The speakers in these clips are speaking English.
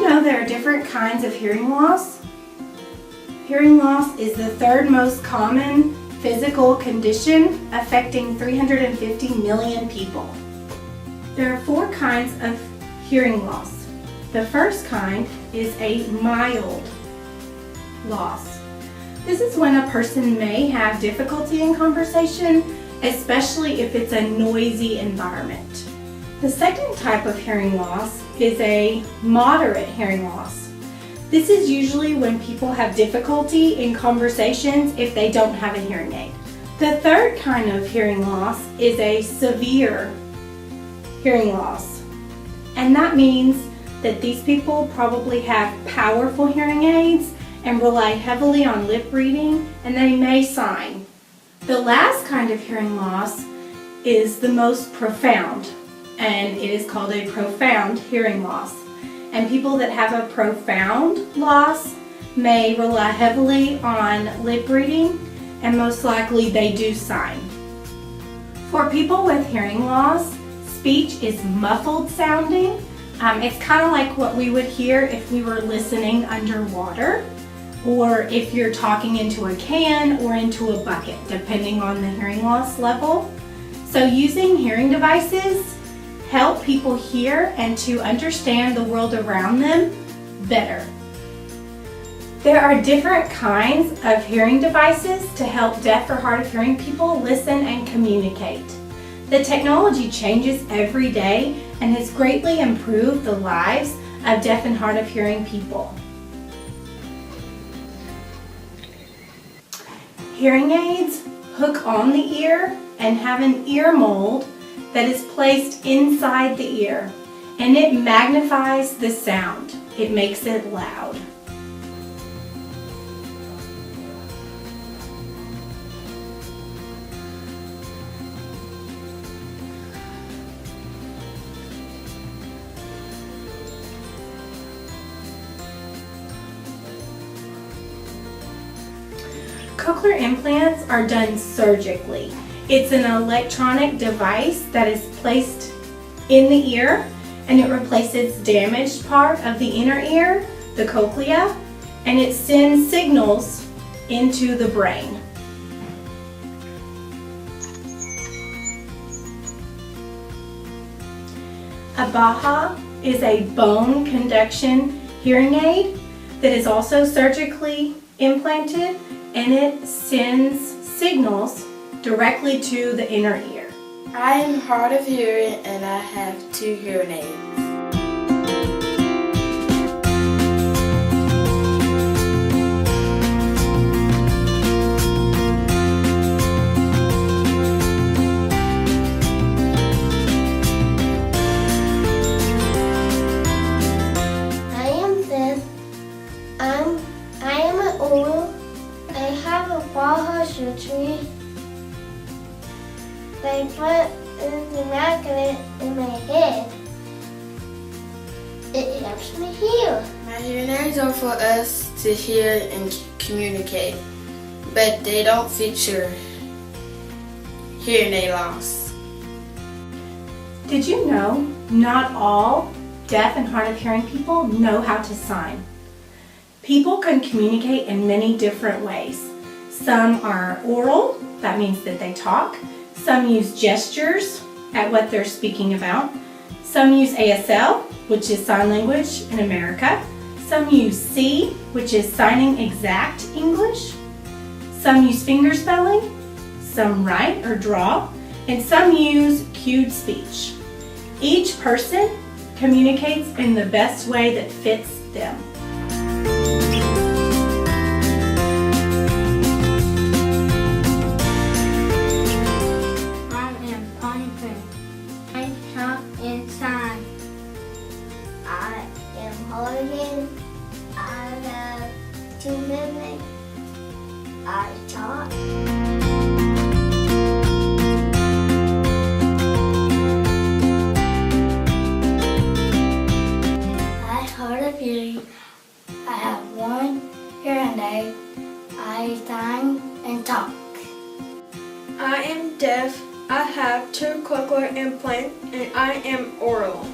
know there are different kinds of hearing loss? Hearing loss is the third most common physical condition affecting 350 million people. There are 4 kinds of hearing loss. The first kind is a mild loss. This is when a person may have difficulty in conversation, especially if it's a noisy environment. The second type of hearing loss is a moderate hearing loss. This is usually when people have difficulty in conversations if they don't have a hearing aid. The third kind of hearing loss is a severe hearing loss. And that means that these people probably have powerful hearing aids and rely heavily on lip reading, and they may sign. The last kind of hearing loss is the most profound, and it is called a profound hearing loss. And people that have a profound loss may rely heavily on lip reading, and most likely they do sign. For people with hearing loss, speech is muffled sounding. It's kind of like what we would hear if we were listening underwater, or if you're talking into a can or into a bucket, depending on the hearing loss level. So using hearing devices help people hear and to understand the world around them better. There are different kinds of hearing devices to help deaf or hard of hearing people listen and communicate. The technology changes every day and has greatly improved the lives of deaf and hard of hearing people. Hearing aids hook on the ear and have an ear mold that is placed inside the ear, and it magnifies the sound. It makes it loud. Cochlear implants are done surgically. It's an electronic device that is placed in the ear, and it replaces damaged part of the inner ear, the cochlea, and it sends signals into the brain. A Baha is a bone conduction hearing aid that is also surgically implanted, and it sends signals directly to the inner ear. I am hard of hearing and I have 2 hearing aids. I am deaf. I am an oral. I have a Baha surgery. They put the magnet in my head. It helps me hear. My hearing aids are for us to hear and communicate, but they don't feature hearing aid loss. Did you know not all deaf and hard of hearing people know how to sign? People can communicate in many different ways. Some are oral, that means that they talk. Some use gestures at what they're speaking about. Some use ASL, which is sign language in America. Some use C, which is signing exact English. Some use finger spelling. Some write or draw. And some use cued speech. Each person communicates in the best way that fits them. I have 2 minutes. I talk. I hard of hearing. I have 1 hearing aid. I sign and talk. I am deaf. I have 2 cochlear implants and I am oral.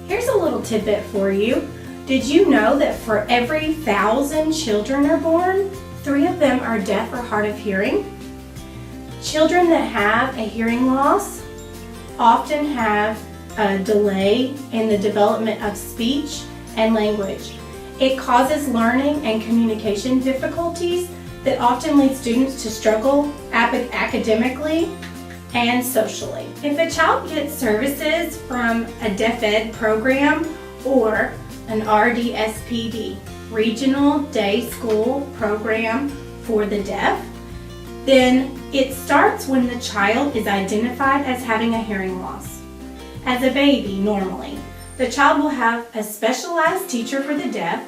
Here's a little tidbit for you. Did you know that for every 1,000 children are born, 3 of them are deaf or hard of hearing? Children that have a hearing loss often have a delay in the development of speech and language. It causes learning and communication difficulties that often lead students to struggle academically and socially. If a child gets services from a Deaf Ed program or an RDSPD, Regional Day School Program for the Deaf, then it starts when the child is identified as having a hearing loss. As a baby, normally, the child will have a specialized teacher for the deaf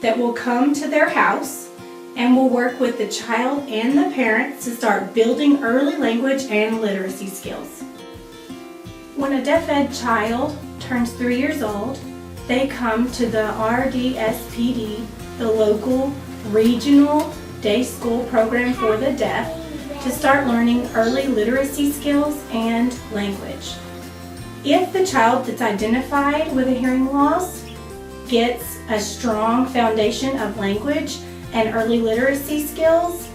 that will come to their house and will work with the child and the parents to start building early language and literacy skills. When a Deaf Ed child turns 3 years old, they come to the RDSPD, the local regional day school program for the deaf, to start learning early literacy skills and language. If the child that's identified with a hearing loss gets a strong foundation of language and early literacy skills,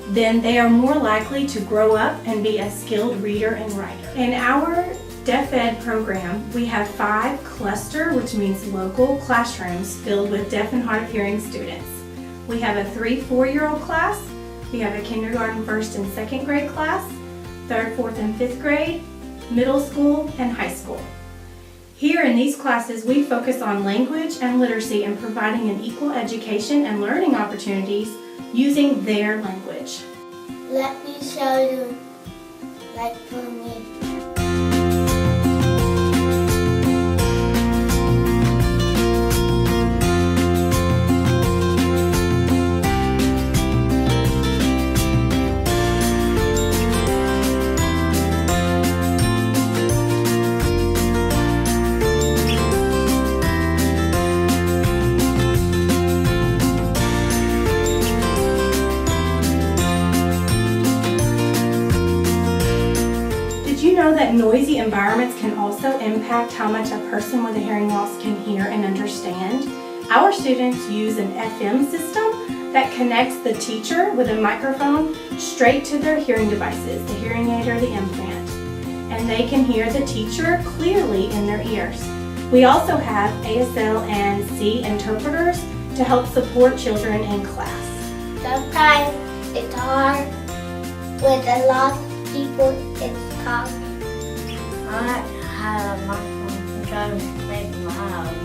then they are more likely to grow up and be a skilled reader and writer. In our Deaf Ed program, we have 5 cluster, which means local classrooms filled with deaf and hard of hearing students. We have a 3-4-year-old class, we have a kindergarten 1st and 2nd grade class, 3rd, 4th, and 5th grade, middle school, and high school. Here in these classes, we focus on language and literacy and providing an equal education and learning opportunities using their language. Let me show you, like for me. Did you know that noisy environments can also impact how much a person with a hearing loss can hear and understand? Our students use an FM system that connects the teacher with a microphone straight to their hearing devices, the hearing aid or the implant, and they can hear the teacher clearly in their ears. We also have ASL and C interpreters to help support children in class. Sometimes it's hard with a lot of people it's talking. I had a microphone and tried to make loud.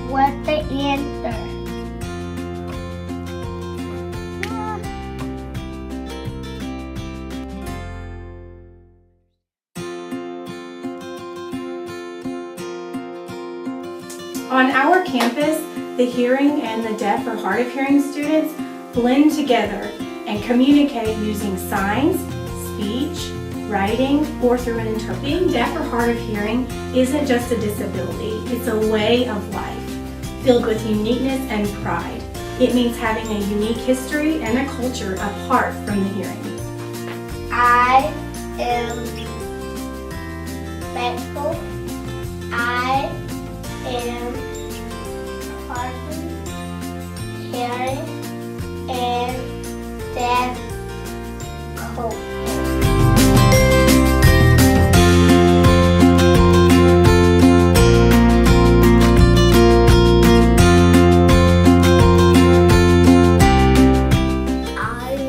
What's the answer? On our campus, the hearing and the deaf or hard of hearing students blend together and communicate using signs, speech, writing, or through an interpreter. Being deaf or hard of hearing isn't just a disability, it's a way of life, filled with uniqueness and pride. It means having a unique history and a culture apart from the hearing. I am respectful. I am hardly hearing and deaf cold. I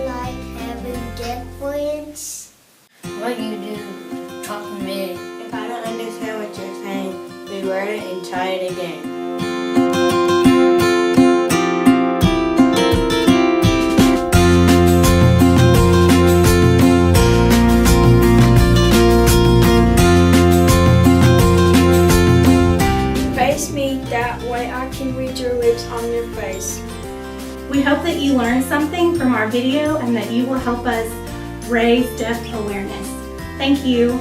like having deaf friends. What you do? Talk to me. If I don't understand what you're saying, reword it and try it again. Face me, that way I can read your lips on your face. We hope that you learned something from our video and that you will help us raise deaf awareness. Thank you.